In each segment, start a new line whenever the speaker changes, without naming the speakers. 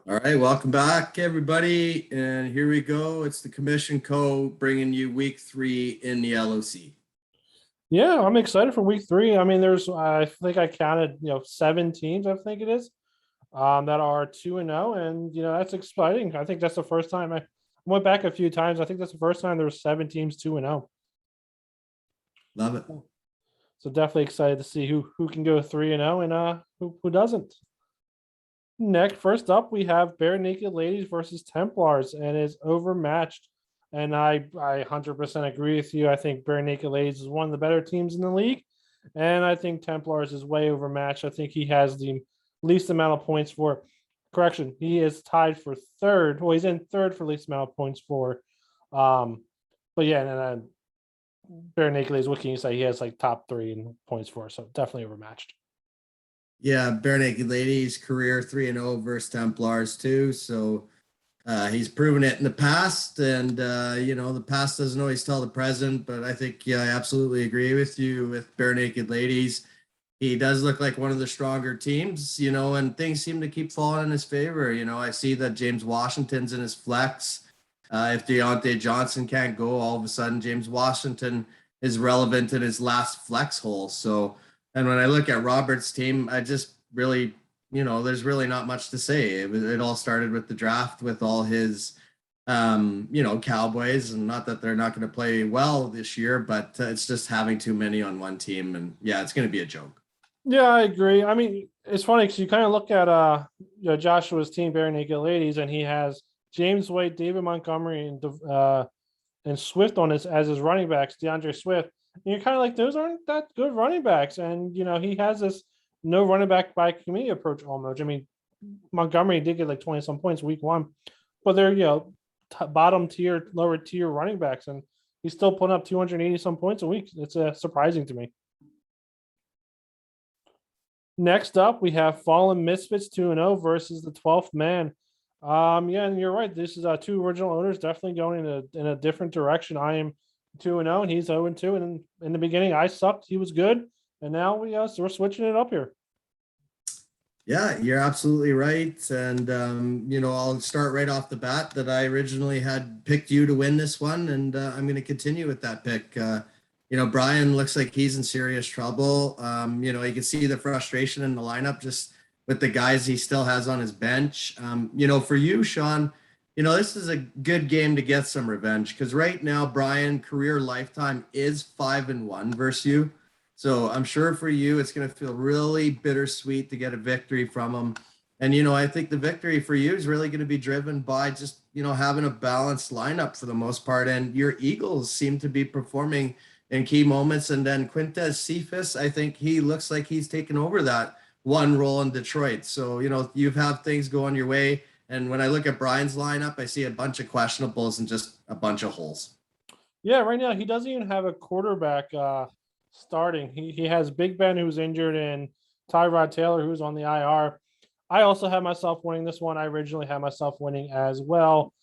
All right, welcome back, everybody. And here we go. It's the Commission Co. bringing you week 3 in the LOC.
Yeah, I'm excited for week three. I mean, I think I counted, seven teams, I think it is, that are 2-0. And, that's exciting. I think that's the first time I went back a few times. I think that's the first time there were seven teams 2-0.
Love it.
So definitely excited to see who can go 3-0 and who doesn't. Next, first up, we have Bare Naked Ladies versus Templars, and it's overmatched. And I 100% agree with you. I think Bare Naked Ladies is one of the better teams in the league, and I think Templars is way overmatched. I think he has the least amount of points for. Correction, he is tied for third. Well, he's in third for least amount of points for. But yeah, and then Bare Naked Ladies. What can you say? He has like top three in points for, so definitely overmatched.
Yeah, Bare Naked Ladies career 3-0 versus Templars too. So he's proven it in the past, and the past doesn't always tell the present. But I think, yeah, I absolutely agree with you with Bare Naked Ladies. He does look like one of the stronger teams, and things seem to keep falling in his favor. I see that James Washington's in his flex. If Deontay Johnson can't go, all of a sudden James Washington is relevant in his last flex hole. So, and when I look at Robert's team, I just really, there's really not much to say. It all started with the draft with all his, Cowboys, and not that they're not going to play well this year, but it's just having too many on one team, and yeah, it's going to be a joke.
Yeah, I agree. I mean, it's funny because you kind of look at Joshua's team, Bare Naked Ladies, and he has James White, David Montgomery, and Swift on his as his running backs, DeAndre Swift. And you're kind of like, those aren't that good running backs. And he has this no running back by committee approach almost. I mean, Montgomery did get like 20 some points week one, but they're bottom tier, lower tier running backs, and he's still putting up 280 some points a week. It's surprising to me. Next up, we have Fallen Misfits 2-0 versus the 12th man. Yeah, and you're right. This is two original owners definitely going in a different direction. I am 2-0 and he's 0-2. And in the beginning, I sucked. He was good. And now we're switching it up here.
Yeah, you're absolutely right. And, I'll start right off the bat that I originally had picked you to win this one. And I'm going to continue with that pick. Brian looks like he's in serious trouble. You can see the frustration in the lineup just with the guys he still has on his bench. For you, Sean, this is a good game to get some revenge because right now, Brian, career lifetime is 5-1 versus you. So I'm sure for you, it's going to feel really bittersweet to get a victory from him. And, I think the victory for you is really going to be driven by just, having a balanced lineup for the most part. And your Eagles seem to be performing in key moments. And then Quintez Cephas, I think he looks like he's taken over that one role in Detroit. So, you've had things going your way. And when I look at Brian's lineup, I see a bunch of questionables and just a bunch of holes.
Yeah, right now he doesn't even have a quarterback starting. He has Big Ben, who's injured, and Tyrod Taylor, who's on the IR. I also have myself winning this one. I originally had myself winning as well.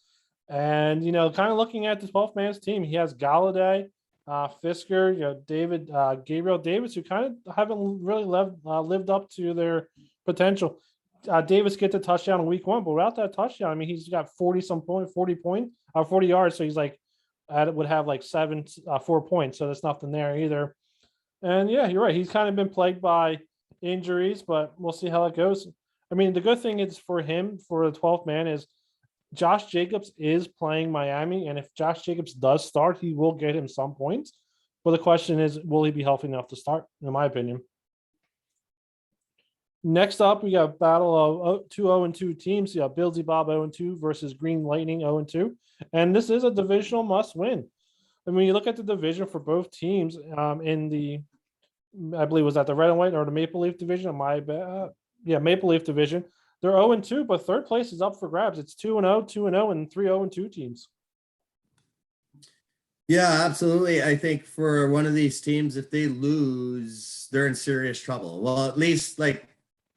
And, kind of looking at the 12th man's team, he has Galladay, Fisker, David, Gabriel Davis, who kind of haven't really lived up to their potential. Davis gets a touchdown in week one, but without that touchdown, I mean, he's got 40 yards. So he's like, would have like 4 points. So there's nothing there either. And yeah, you're right. He's kind of been plagued by injuries, but we'll see how it goes. I mean, the good thing is for him, for the 12th man, is Josh Jacobs is playing Miami. And if Josh Jacobs does start, he will get him some points. But the question is, will he be healthy enough to start, in my opinion? Next up, we got battle of 2-0-2 teams. You got Billsy Bob 0-2 versus Green Lightning 0-2. And this is a divisional must win. And when you look at the division for both teams in the, I believe, was that the Red and White or the Maple Leaf division? Maple Leaf division. They're 0-2, but third place is up for grabs. It's 2-0, 2-0, and 3-0-2 teams.
Yeah, absolutely. I think for one of these teams, if they lose, they're in serious trouble. Well, at least like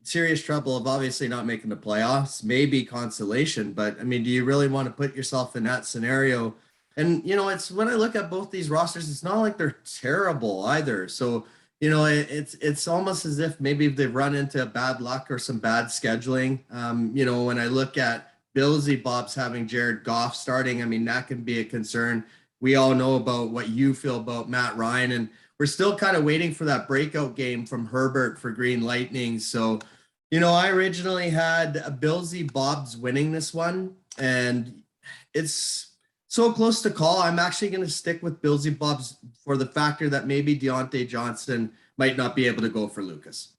serious trouble of obviously not making the playoffs, maybe consolation. But I mean, do you really want to put yourself in that scenario? And, it's when I look at both these rosters, it's not like they're terrible either. So, it's almost as if maybe they've run into bad luck or some bad scheduling. When I look at Billsy Bob's having Jared Goff starting, I mean, that can be a concern. We all know about what you feel about Matt Ryan, and we're still kind of waiting for that breakout game from Herbert for Green Lightning. So, I originally had Billsy Bob's winning this one, and it's so close to call. I'm actually going to stick with Billsy Bob's for the factor that maybe Deontay Johnson might not be able to go for Lucas.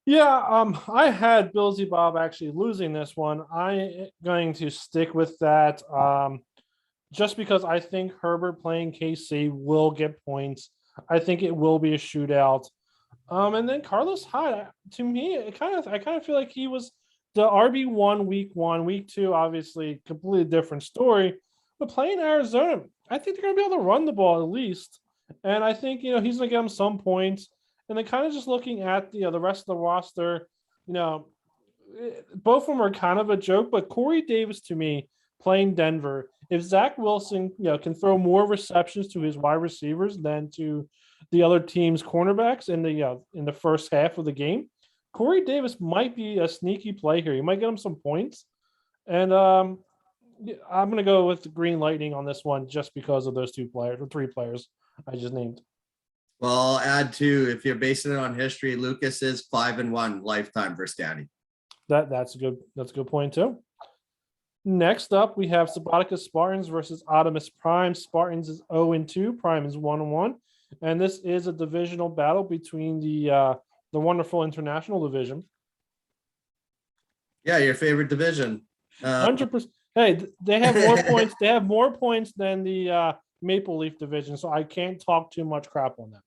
Yeah, I had Billsy Bob actually losing this one. I'm going to stick with that. Just because I think Herbert playing KC will get points. I think it will be a shootout. And then Carlos Hyde, to me, I kind of feel like he was the RB1 week 1, week 2, obviously completely different story. But playing Arizona, I think they're going to be able to run the ball at least, and I think he's going to get them some points. And then kind of just looking at the rest of the roster, both of them are kind of a joke. But Corey Davis to me playing Denver, if Zach Wilson can throw more receptions to his wide receivers than to the other team's cornerbacks in the first half of the game, Corey Davis might be a sneaky play here. He might get him some points, and I'm going to go with the Green Lightning on this one just because of those 2 players or 3 players I just named.
Well, I'll add too, if you're basing it on history, Lucas is 5-1 lifetime versus Danny.
That's a good point too. Next up, we have Sabatica Spartans versus Artemis Prime. Spartans is 0-2, Prime is 1-1, and this is a divisional battle between the wonderful international division.
Yeah, your favorite division.
100%. Hey, they have more points. They have more points than the Maple Leaf division, so I can't talk too much crap on them.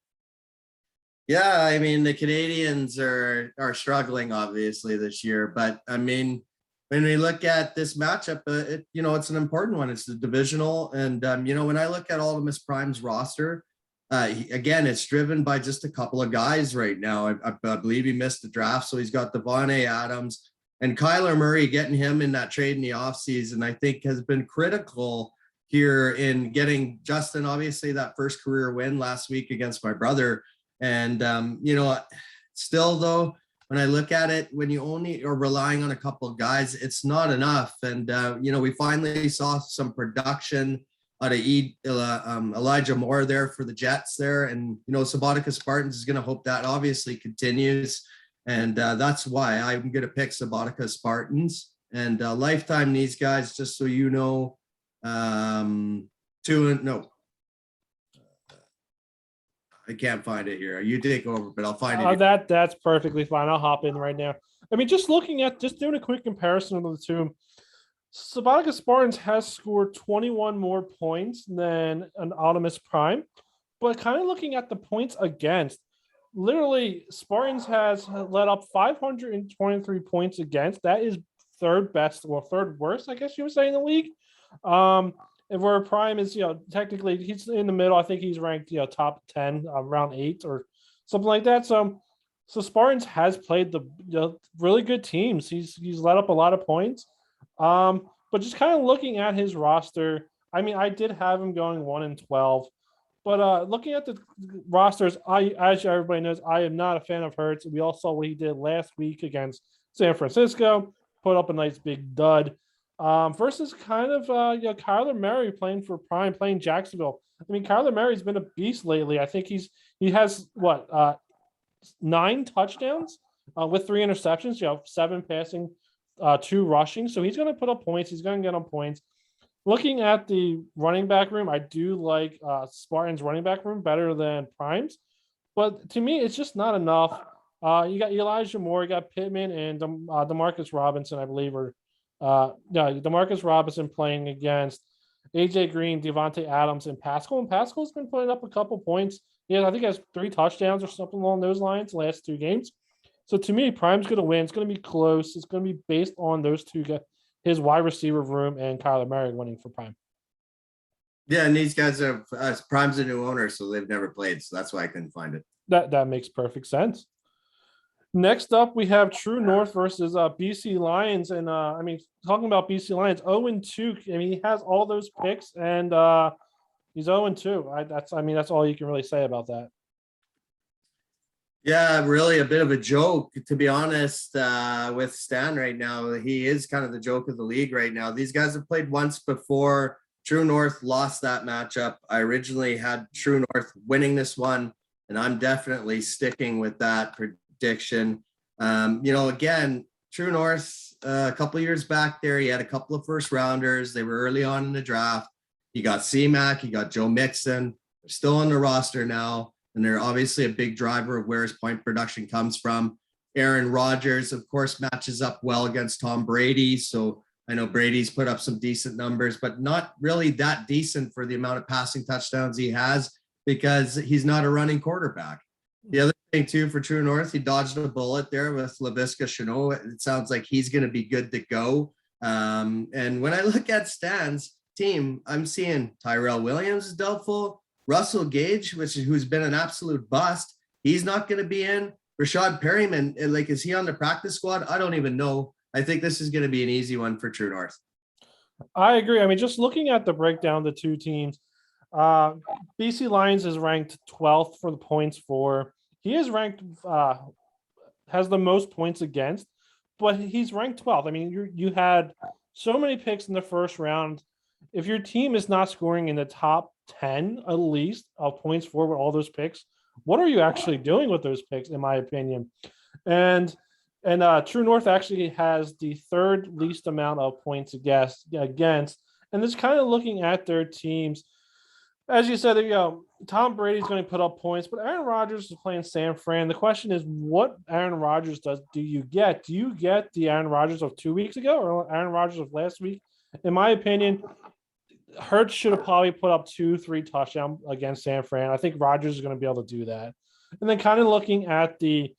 Yeah, I mean, the Canadians are struggling obviously this year, but I mean, when we look at this matchup, it's an important one. It's the divisional, and when I look at Artemis Prime's roster, again, it's driven by just a couple of guys right now. I believe he missed the draft, so he's got Devontae Adams and Kyler Murray. Getting him in that trade in the offseason, I think, has been critical here in getting Justin, obviously, that first career win last week against my brother. And, still, though, when I look at it, when you only are relying on a couple of guys, it's not enough. And, we finally saw some production out of Elijah Moore there for the Jets there. And, Sabatica Spartans is going to hope that obviously continues. And that's why I'm going to pick Sabatica Spartans. And lifetime these guys, just so you know, I can't find it here. You take over, but I'll find it.
That's perfectly fine. I'll hop in right now. I mean, just doing a quick comparison of the two, Sabatica Spartans has scored 21 more points than an Artemis Prime, but kind of looking at the points against, literally Spartans has let up 523 points against. That is third best or third worst, I guess you would say, in the league. And where Prime is, technically he's in the middle. I think he's ranked, top 10, around 8 or something like that. So Spartans has played the really good teams. He's let up a lot of points. But just kind of looking at his roster, I mean, I did have him going 1-12, but looking at the rosters, as everybody knows, I am not a fan of Hurts. We all saw what he did last week against San Francisco, put up a nice big dud. Versus kind of Kyler Murray playing for Prime, playing Jacksonville. I mean, Kyler Murray's been a beast lately. I think he has 9 touchdowns with 3 interceptions. 7 passing, 2 rushing. So he's going to put up points. He's going to get on points. Looking at the running back room, I do like Spartans' running back room better than Prime's, but to me, it's just not enough. You got Elijah Moore, you got Pittman, and Demarcus Robinson, I believe, Demarcus Robinson playing against AJ Green, Devontae Adams, and Pascal. And Pascal's been putting up a couple points. Yeah, I think he has 3 touchdowns or something along those lines the last 2 games. So to me, Prime's going to win. It's going to be close. It's going to be based on those 2 guys, his wide receiver room and Kyler Murray winning for Prime.
Yeah, and these guys are Prime's a new owner, so they've never played. So that's why I couldn't find it.
That makes perfect sense. Next up, we have True North versus BC Lions. And I mean, talking about BC Lions, 0-2. I mean, he has all those picks, and he's 0-2. That's all you can really say about that.
Yeah, really a bit of a joke, to be honest, with Stan right now. He is kind of the joke of the league right now. These guys have played once before. True North lost that matchup. I originally had True North winning this one, and I'm definitely sticking with that prediction. Again, True North, a couple years back there, he had a couple of first rounders. They were early on in the draft. He got C-Mac, he got Joe Mixon. They're still on the roster now. And they're obviously a big driver of where his point production comes from. Aaron Rodgers, of course, matches up well against Tom Brady. So I know Brady's put up some decent numbers, but not really that decent for the amount of passing touchdowns he has because he's not a running quarterback. The other thing, too, for True North, he dodged a bullet there with Laviska Shenault. It sounds like he's going to be good to go. And when I look at Stan's team, I'm seeing Tyrell Williams is doubtful. Russell Gage, who's been an absolute bust, he's not going to be in. Rashad Perryman, is he on the practice squad? I don't even know. I think this is going to be an easy one for True North.
I agree. I mean, just looking at the breakdown, the two teams, BC Lions is ranked 12th for the points for. He is ranked, has the most points against, but he's ranked 12th. I mean, you had so many picks in the first round. If your team is not scoring in the top 10 at least of points for with all those picks, what are you actually doing with those picks, in my opinion? And True North actually has the third least amount of points against, and it's kind of looking at their teams. As you said, Tom Brady's going to put up points, but Aaron Rodgers is playing San Fran. The question is, what Aaron Rodgers do you get? Do you get the Aaron Rodgers of 2 weeks ago or Aaron Rodgers of last week? In my opinion, Hurts should have probably put up 2-3 touchdowns against San Fran. I think Rodgers is going to be able to do that. And then kind of looking at the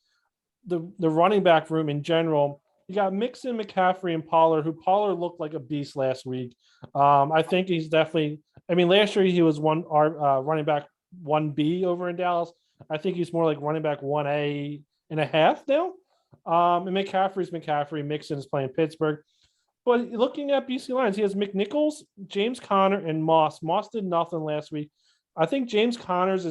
running back room in general, you got Mixon, McCaffrey, and Pollard, who Pollard looked like a beast last week. I think he's definitely, I mean, last year he was running back 1B over in Dallas. I think he's more like running back 1A and a half now. And McCaffrey's McCaffrey. Mixon is playing Pittsburgh. But looking at BC Lions, he has McNichols, James Conner, and Moss. Moss did nothing last week. I think James Connors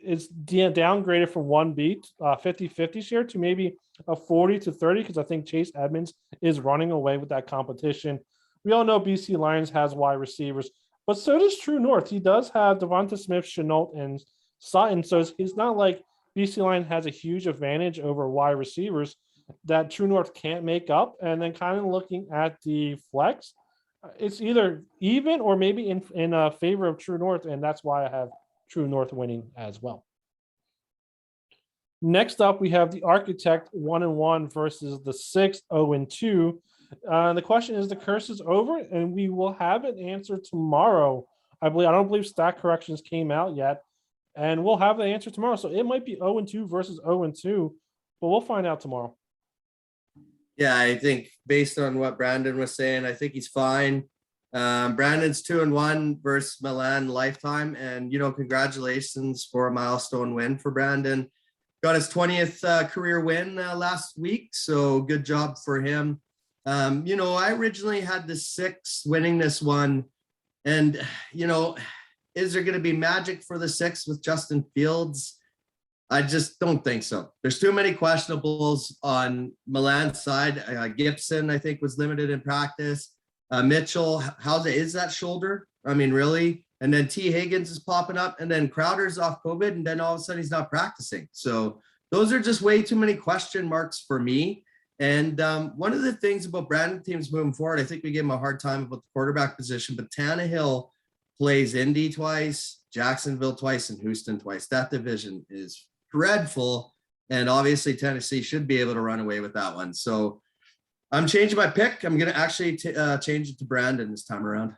is downgraded from 1B, 50-50 share to maybe a 40-30 because I think Chase Edmonds is running away with that competition. We all know BC Lions has wide receivers, but so does True North. He does have Devonta Smith, Shenault, and Sutton. So it's not like BC Lions has a huge advantage over wide receivers that True North can't make up. And then kind of looking at the flex, it's either even or maybe in favor of True North, and that's why I have True North winning as well. Next up, we have the Architect 1-1 versus the 6 0-2. The question is, the curse is over, and we will have an answer tomorrow. I don't believe stat corrections came out yet, and we'll have the answer tomorrow. So it might be 0-2 versus 0-2, but we'll find out tomorrow.
Yeah, I think based on what Brandon was saying, I think he's fine. Brandon's 2-1 versus Milan lifetime. And, congratulations for a milestone win for Brandon. Got his 20th career win last week. So good job for him. I originally had the 6 winning this one. And, is there going to be magic for the 6 with Justin Fields? I just don't think so. There's too many questionables on Milan's side. Gibson, I think, was limited in practice. Mitchell, is that shoulder? I mean, really? And then T. Higgins is popping up, and then Crowder's off COVID, and then all of a sudden he's not practicing. So those are just way too many question marks for me. And one of the things about Brandon teams moving forward, I think we gave him a hard time about the quarterback position, but Tannehill plays Indy twice, Jacksonville twice, and Houston twice. That division is dreadful, and obviously Tennessee should be able to run away with that one. So I'm changing my pick. I'm going to actually change it to Brandon this time around.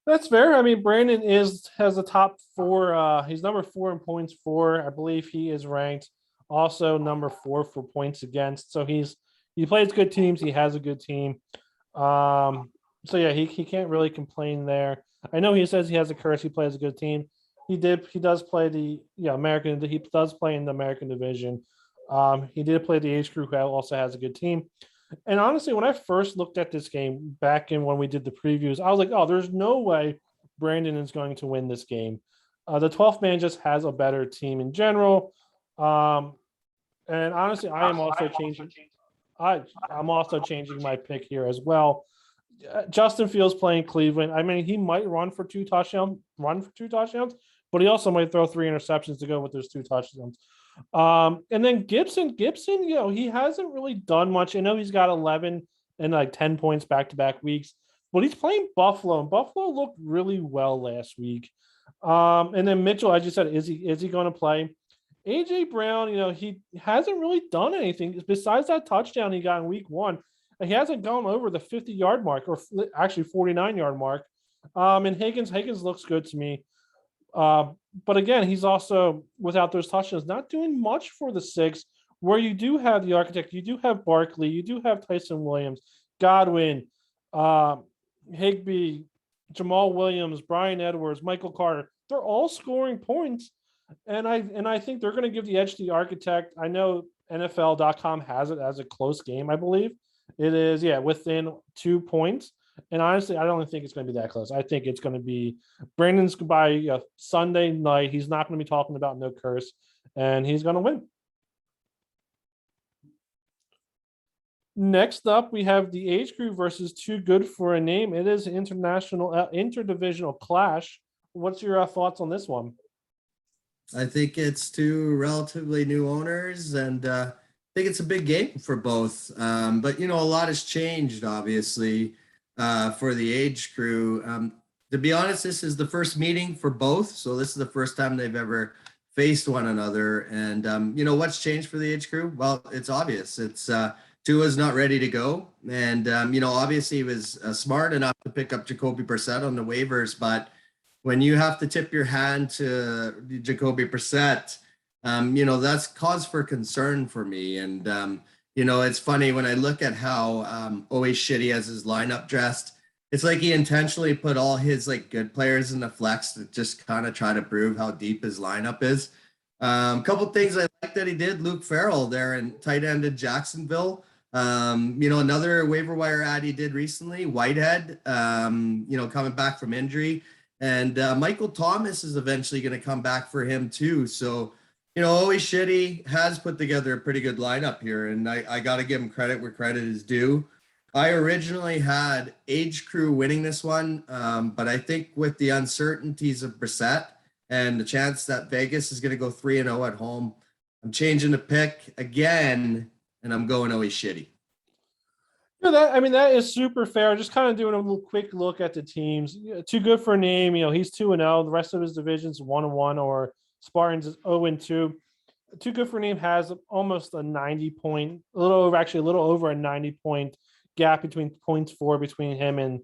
That's fair. I mean, Brandon has the top 4. He's number 4 in points for. I believe he is ranked also number 4 for points against. So he plays good teams. He has a good team. So yeah, he can't really complain there. I know he says he has a curse. He plays a good team. He does play the American. He does play in the American division. He did play the age crew, who also has a good team. And honestly, when I first looked at this game back in when we did the previews, I was like, oh, there's no way Brandon is going to win this game. The 12th man just has a better team in general. And honestly, I am also changing. I'm also changing my pick here as well. Justin Fields playing Cleveland. I mean, he might run for two touchdowns, but he also might throw 3 interceptions to go with those 2 touchdowns. And then Gibson, he hasn't really done much. I know he's got 11 and like 10 points back-to-back weeks, but he's playing Buffalo, and Buffalo looked really well last week. And then Mitchell, as you said, is he going to play? AJ Brown, he hasn't really done anything besides that touchdown he got in week 1. He hasn't gone over the 50-yard mark, or actually 49-yard mark. And Higgins looks good to me. But again, he's also, without those touchdowns, not doing much for the 6, where you do have the architect, you do have Barkley, you do have Tyson Williams, Godwin, Higbee, Jamal Williams, Brian Edwards, Michael Carter. They're all scoring points. And I think they're going to give the edge to the architect. I know NFL.com has it as a close game, I believe. It is, within 2 points. And honestly, I don't think it's going to be that close. I think it's going to be Brandon's by Sunday night. He's not going to be talking about no curse, and he's going to win. Next up, we have the Age Crew versus Too Good for a Name. It is interdivisional clash. What's your thoughts on this one?
I think it's 2 relatively new owners, and I think it's a big game for both. But a lot has changed, obviously, for the Age Crew. To be honest, this is the first meeting for both, so this is the first time they've ever faced one another. And what's changed for the Age Crew? Well, it's obvious. It's Tua's not ready to go, and obviously he was smart enough to pick up Jacoby Brissett on the waivers, but when you have to tip your hand to Jacoby Brissett, that's cause for concern for me. And, it's funny when I look at how always shitty has his lineup dressed. It's like he intentionally put all his good players in the flex to just kind of try to prove how deep his lineup is. A couple things I like that he did. Luke Farrell there in tight end in Jacksonville. Another waiver wire ad he did recently, Whitehead, coming back from injury. And Michael Thomas is eventually going to come back for him too. So, always shitty has put together a pretty good lineup here. And I got to give him credit where credit is due. I originally had Age Crew winning this one. But I think with the uncertainties of Brissett and the chance that Vegas is going to go 3-0 at home, I'm changing the pick again, and I'm going always shitty.
That is super fair. Just kind of doing a little quick look at the teams. Too Good for a Name. He's 2-0. The rest of his divisions 1-1, or Spartans is 0-2. Too Good for a Name has almost a 90 point, a little over a 90 point gap between points for between him and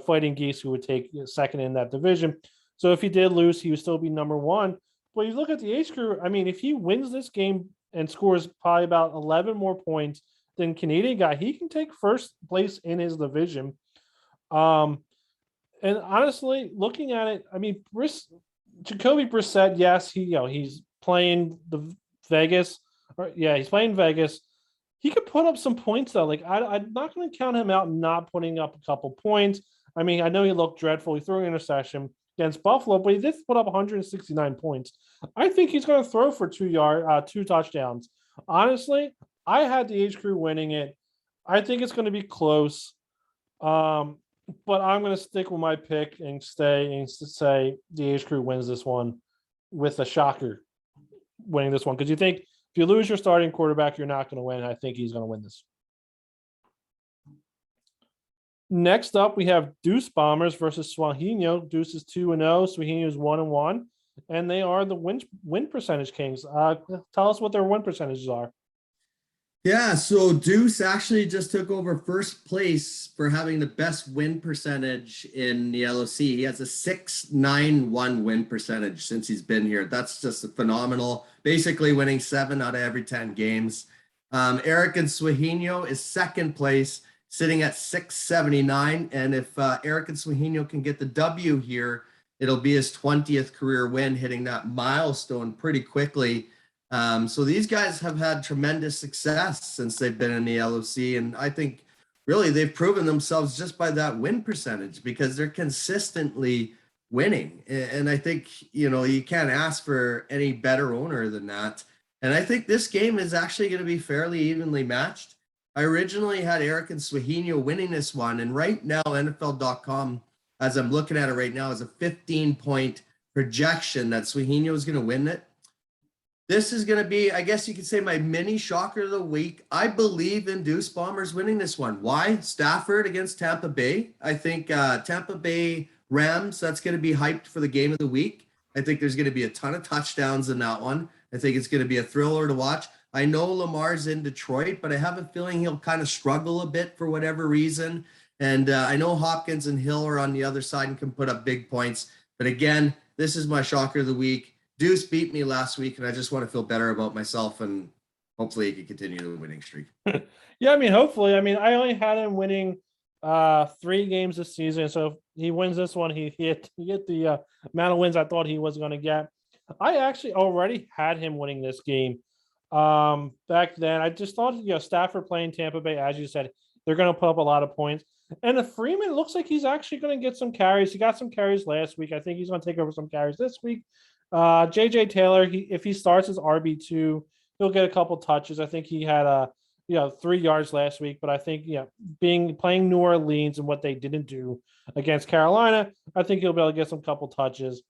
Fighting Geese, who would take second in that division. So if he did lose, he would still be number 1. But you look at the Age Crew. If he wins this game and scores probably about 11 more points than Canadian guy, he can take first place in his division. And honestly, looking at it, Jacoby Brissett, yes, he's playing the Vegas, he's playing Vegas. He could put up some points though. I'm not going to count him out not putting up a couple points. I know he looked dreadful. He threw an interception against Buffalo, but he did put up 169 points. I think he's going to throw for 2 touchdowns. Honestly, I had the Age Crew winning it. I think it's going to be close. But I'm going to stick with my pick and say the Age Crew wins this one with a shocker winning this one. Because you think if you lose your starting quarterback, you're not going to win. I think he's going to win this. Next up, we have Deuce Bombers versus Swahinya. Deuce is 2-0. Swahinya is 1-1. And they are the win percentage kings. Tell us what their win percentages are.
Yeah, so Deuce actually just took over first place for having the best win percentage in the LOC. He has a 691 win percentage since he's been here. That's just phenomenal. Basically winning 7 out of every 10 games. Eric and Swahinya is second place, sitting at 679. And if Eric and Swahinya can get the W here, it'll be his 20th career win, hitting that milestone pretty quickly. So these guys have had tremendous success since they've been in the LOC. And I think really they've proven themselves just by that win percentage because they're consistently winning. And I think, you can't ask for any better owner than that. And I think this game is actually going to be fairly evenly matched. I originally had Eric and Swahinya winning this one. And right now, NFL.com, as I'm looking at it right now, is a 15-point projection that Swahinya was going to win it. This is going to be, I guess you could say, my mini shocker of the week. I believe in Deuce Bombers winning this one. Why? Stafford against Tampa Bay. I think Tampa Bay Rams, that's going to be hyped for the game of the week. I think there's going to be a ton of touchdowns in that one. I think it's going to be a thriller to watch. I know Lamar's in Detroit, but I have a feeling he'll kind of struggle a bit for whatever reason. And I know Hopkins and Hill are on the other side and can put up big points. But again, this is my shocker of the week. Deuce beat me last week, and I just want to feel better about myself, and hopefully he can continue the winning streak.
Yeah, I mean, hopefully. I mean, I only had him winning 3 games this season. So if he wins this one, he hit the amount of wins I thought he was going to get. I actually already had him winning this game. Back then, I just thought, Stafford playing Tampa Bay, as you said, they're going to put up a lot of points. And the Freeman looks like he's actually going to get some carries. He got some carries last week. I think he's going to take over some carries this week. JJ Taylor, if he starts as RB2, he'll get a couple touches. I think he had 3 yards last week, but I think playing New Orleans and what they didn't do against Carolina, I think he'll be able to get some couple touches.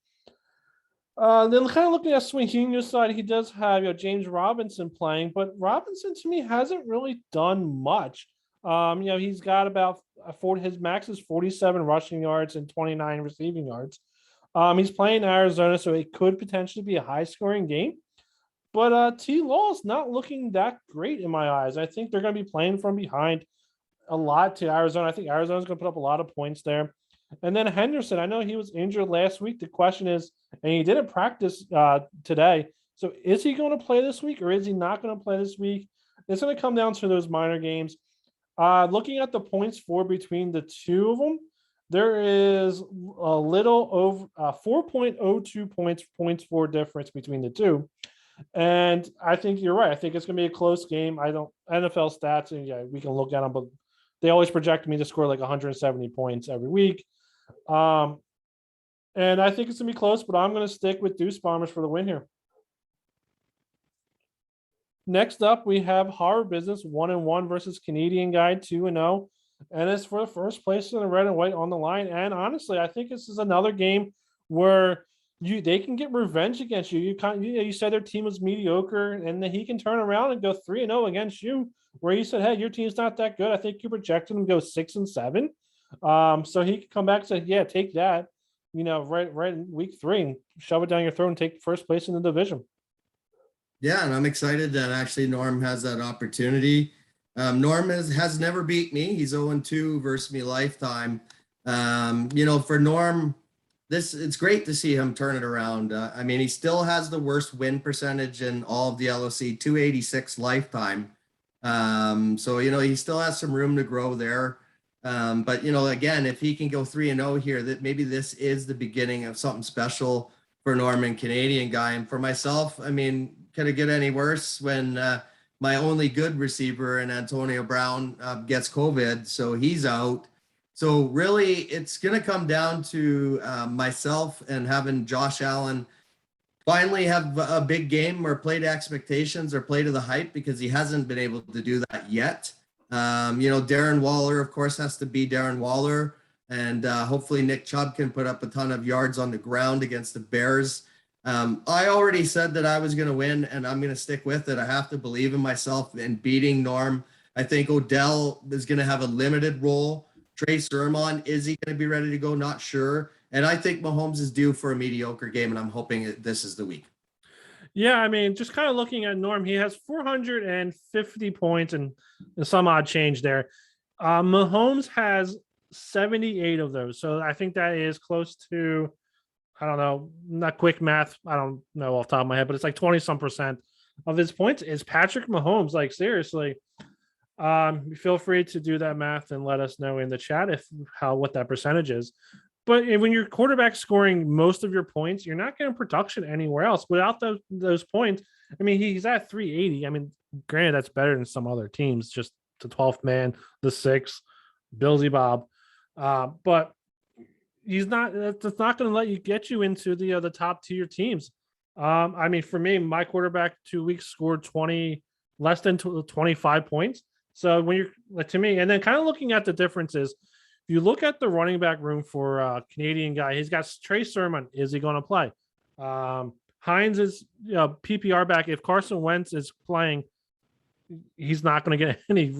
Then kind of looking at Swahinya's side, he does have James Robinson playing, but Robinson to me hasn't really done much. He's got about his max is 47 rushing yards and 29 receiving yards. He's playing Arizona, so it could potentially be a high-scoring game. But T-Law is not looking that great in my eyes. I think they're going to be playing from behind a lot to Arizona. I think Arizona's going to put up a lot of points there. And then Henderson, I know he was injured last week. The question is, and he didn't practice today, so is he going to play this week or is he not going to play this week? It's going to come down to those minor games. Looking at the points for between the two of them, there is a little over 4.02 points for difference between the two. And I think you're right. I think it's going to be a close game. I don't NFL stats, and we can look at them, but they always project me to score like 170 points every week. And I think it's going to be close, but I'm going to stick with Deuce Bombers for the win here. Next up, we have Horror Business 1-1 versus Canadian Guy 2-0. And it's for the first place in the red and white on the line. And honestly, I think this is another game where they can get revenge against you. You said their team was mediocre, and then he can turn around and go 3-0 against you, where you said, hey, your team's not that good. I think you projected him to go 6-7. So he can come back and say, yeah, take that, right in week 3 and shove it down your throat and take first place in the division.
Yeah, and I'm excited that actually Norm has that opportunity. Norm has never beat me. He's 0-2 versus me lifetime. For Norm, it's great to see him turn it around. He still has the worst win percentage in all of the LOC, 286 lifetime. So he still has some room to grow there. But again, if he can go 3-0 here, that maybe this is the beginning of something special for Norman, Canadian Guy. And for myself, could it get any worse when my only good receiver and Antonio Brown gets COVID, so he's out. So really, it's going to come down to myself and having Josh Allen finally have a big game or play to expectations or play to the hype, because he hasn't been able to do that yet. Darren Waller, of course, has to be Darren Waller. And hopefully Nick Chubb can put up a ton of yards on the ground against the Bears. I already said that I was going to win, and I'm going to stick with it. I have to believe in myself in beating Norm. I think Odell is going to have a limited role. Trey Sermon, is he going to be ready to go? Not sure. And I think Mahomes is due for a mediocre game, and I'm hoping this is the week.
Yeah, just kind of looking at Norm, he has 450 points and some odd change there. Mahomes has 78 of those. So I think that is close to, I don't know, not quick math. I don't know off the top of my head, but it's like 20% of his points is Patrick Mahomes. Like, seriously, feel free to do that math and let us know in the chat what that percentage is. But when your quarterback scoring most of your points, you're not getting production anywhere else. Without those points, he's at 380. Granted, that's better than some other teams, just the 12th man, the 6th, Billsy Bob. But he's not. That's not going to let you get you into the top tier teams. I mean, for me, my quarterback 2 weeks scored 20, less than 25 points. So when you're like to me, and then kind of looking at the differences, if you look at the running back room for Canadian guy, he's got Trey Sermon. Is he going to play? Hines is PPR back. If Carson Wentz is playing, he's not going to get any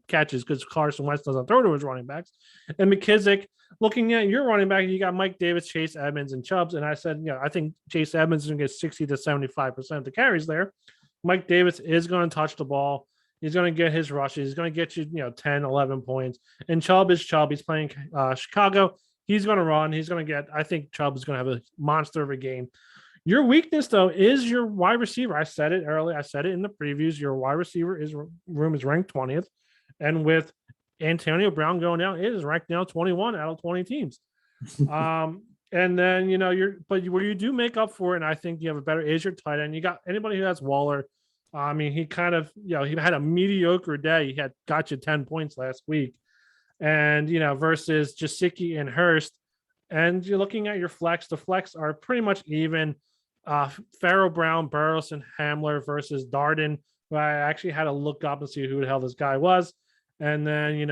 catches because Carson Wentz doesn't throw to his running backs. And McKissick, looking at your running back, you got Mike Davis, Chase Edmonds, and Chubbs. And I said, I think Chase Edmonds is going to get 60 to 75% of the carries there. Mike Davis is going to touch the ball. He's going to get his rushes. He's going to get you, 10, 11 points. And Chubb is Chubb. He's playing Chicago. He's going to run. He's going to get, I think Chubb is going to have a monster of a game. Your weakness, though, is your wide receiver. I said it earlier. I said it in the previews. Your wide receiver room is ranked 20th. And with Antonio Brown going down, it is ranked now 21 out of 20 teams. And then, but where you do make up for it, and I think you have a better, is your tight end. You got anybody who has Waller. I mean, he kind of, he had a mediocre day. He got you 10 points last week. And, versus Jasicki and Hurst. And you're looking at your flex. The flex are pretty much even. Farrell Brown, Burrows, and Hamler versus Darden, who I actually had to look up and see who the hell this guy was. And then,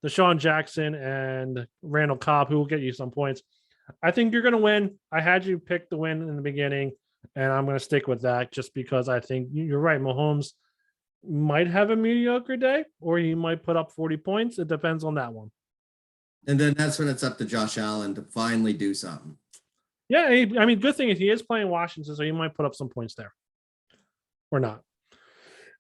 Deshaun Jackson and Randall Cobb, who will get you some points. I think you're going to win. I had you pick the win in the beginning, and I'm going to stick with that just because I think you're right. Mahomes might have a mediocre day, or he might put up 40 points. It depends on that one.
And then that's when it's up to Josh Allen to finally do something.
Yeah, I mean, good thing is he is playing Washington, so he might put up some points there. Or not.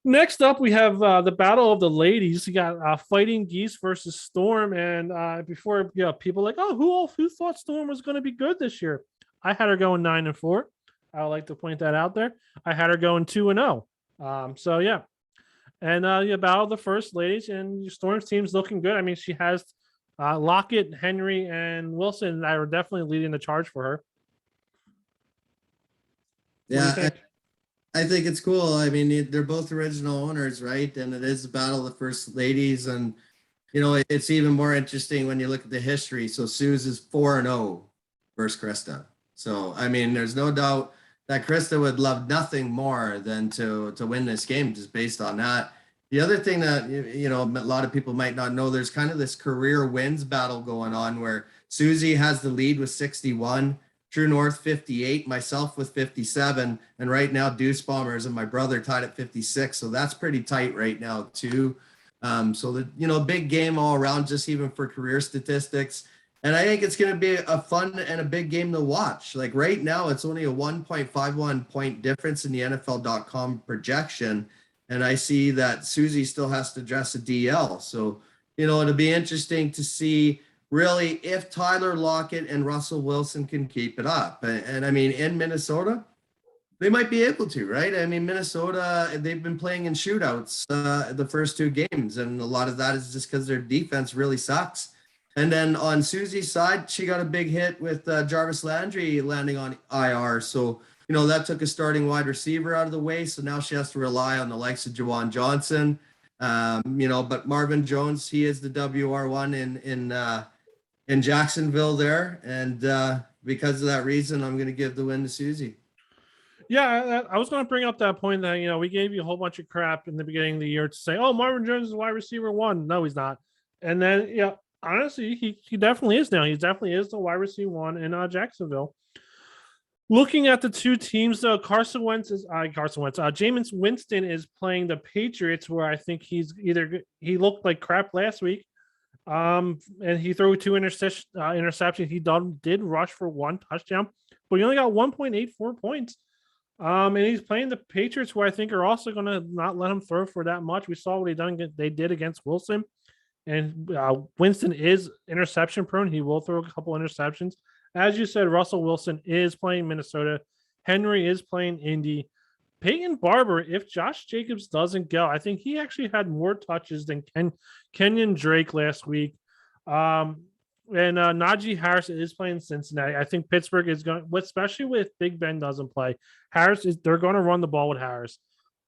Next up, we have the Battle of the Ladies. You got Fighting Geese versus Storm. And before people like, oh, who thought Storm was going to be good this year? I had her going 9-4. I would like to point that out there. I had her going 2-0. So yeah. And Battle of the First Ladies, and Storm's team's looking good. I mean, she has Lockett, Henry, and Wilson that are definitely leading the charge for her.
Yeah, I think it's cool. I mean, they're both original owners, right? And it is the Battle of the First Ladies. And, it's even more interesting when you look at the history. So Suze is 4-0 versus Krista. So, I mean, there's no doubt that Krista would love nothing more than to win this game just based on that. The other thing that, a lot of people might not know, there's kind of this career wins battle going on where Susie has the lead with 61, True North 58, myself with 57, and right now Deuce Bombers and my brother tied at 56. So that's pretty tight right now too. So the big game all around, just even for career statistics. And I think it's going to be a fun and a big game to watch. Like right now, it's only a 1.51 point difference in the NFL.com projection. And I see that Susie still has to dress a DL. So, it'll be interesting to see really if Tyler Lockett and Russell Wilson can keep it up. And I mean, in Minnesota, they might be able to, right? I mean, Minnesota, they've been playing in shootouts the first two games. And a lot of that is just because their defense really sucks. And then on Susie's side, she got a big hit with Jarvis Landry landing on IR. So, that took a starting wide receiver out of the way. So now she has to rely on the likes of Jawan Johnson. But Marvin Jones, he is the WR1 in Jacksonville there. And because of that reason, I'm going to give the win to Susie.
Yeah, I was going to bring up that point that, we gave you a whole bunch of crap in the beginning of the year to say, oh, Marvin Jones is wide receiver 1. No, he's not. And then, honestly, he definitely is now. He definitely is the wide receiver 1 in Jacksonville. Looking at the two teams, though, Jameis Winston is playing the Patriots, where I think he looked like crap last week. And he threw 2 interceptions. He did rush for 1 touchdown, but he only got 1.84 points. And he's playing the Patriots, who I think are also going to not let him throw for that much. We saw what they did against Wilson. And Winston is interception prone. He will throw a couple interceptions. As you said, Russell Wilson is playing Minnesota. Henry is playing Indy. Peyton Barber, if Josh Jacobs doesn't go, I think he actually had more touches than Kenyon Drake last week. And Najee Harris is playing Cincinnati. I think Pittsburgh is going, especially with Big Ben doesn't play. They're going to run the ball with Harris.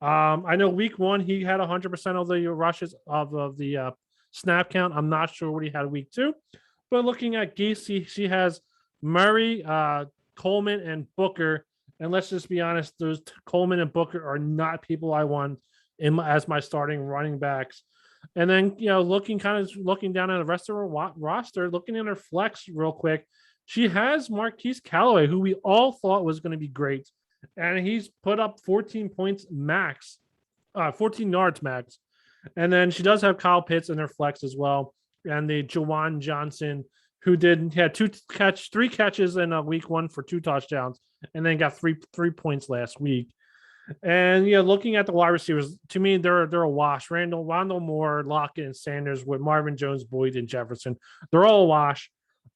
I know week 1, he had 100% of the rushes of the snap count. I'm not sure what he had week 2, but looking at Geese, she has Murray, Coleman, and Booker And let's just be honest, those Coleman and Booker are not people I want as my starting running backs. And then, looking down at the rest of her roster, looking at her flex real quick, she has Marquise Callaway, who we all thought was going to be great. And he's put up 14 points max, 14 yards max. And then she does have Kyle Pitts in her flex as well. And the Jawan Johnson, who had three catches in week 1 for 2 touchdowns, and then got three points last week. And looking at the wide receivers, to me, they're a wash. Rondell Moore, Lockett, and Sanders with Marvin Jones, Boyd, and Jefferson. They're all a wash.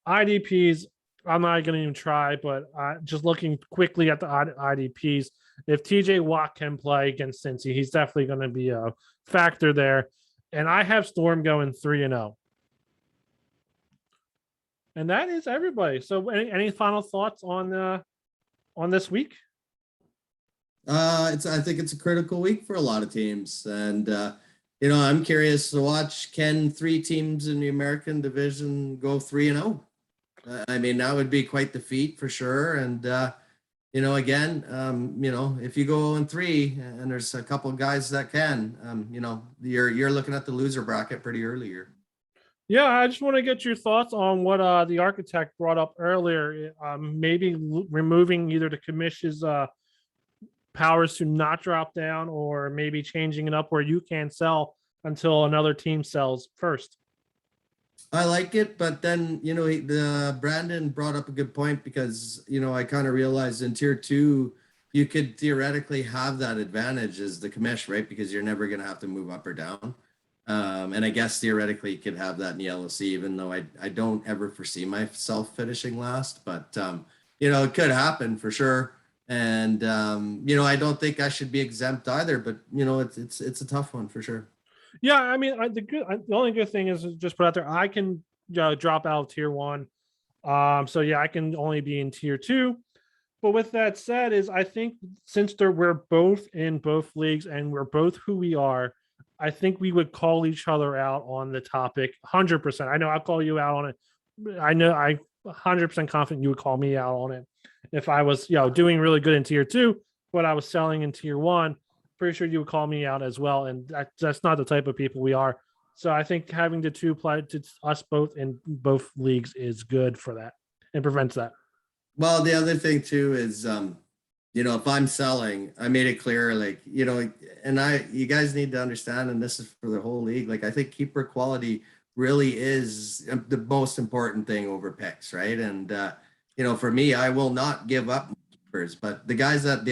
IDPs, I'm not going to even try, but just looking quickly at the IDPs, if TJ Watt can play against Cincy, he's definitely going to be a factor there. And I have Storm going 3-0. And that is everybody. So any final thoughts on this week?
I think it's a critical week for a lot of teams, and I'm curious to watch, can 3 teams in the American division go 3-0? I mean, that would be quite the feat for sure. And again, if you go 0-3 and there's a couple of guys that can, you're looking at the loser bracket pretty early here.
Yeah, I just want to get your thoughts on what the architect brought up earlier. Maybe removing either the commission's powers to not drop down, or maybe changing it up where you can't sell until another team sells first.
I like it, but then Brandon brought up a good point, because I kind of realized in tier 2 you could theoretically have that advantage as the commish, right? Because you're never going to have to move up or down. And I guess theoretically you could have that in the LOC, even though I don't ever foresee myself finishing last, but it could happen for sure. And I don't think I should be exempt either, but it's a tough one for sure.
Yeah, I mean, the only good thing is just put out there, I can drop out of tier 1. So yeah, I can only be in tier 2. But with that said, I think since we're both in both leagues and we're both who we are, I think we would call each other out on the topic 100%. I know I'll call you out on it. I know I'm 100% confident you would call me out on it if I was, doing really good in tier 2, but I was selling in tier 1. Pretty sure you would call me out as well, and that's not the type of people we are. So I think having the 2 play to us both in both leagues is good for that and prevents that.
Well, the other thing too is, if I'm selling, I made it clear, like, and you guys need to understand, and this is for the whole league, like, I think keeper quality really is the most important thing over picks, right? And, for me, I will not give up keepers, but the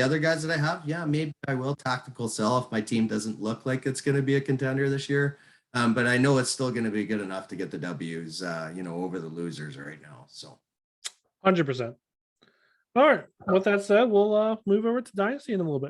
other guys that I have, yeah, maybe I will tactical sell if my team doesn't look like it's going to be a contender this year. But I know it's still going to be good enough to get the W's, over the losers right now. So
100%. All right. With that said, we'll move over to Dynasty in a little bit.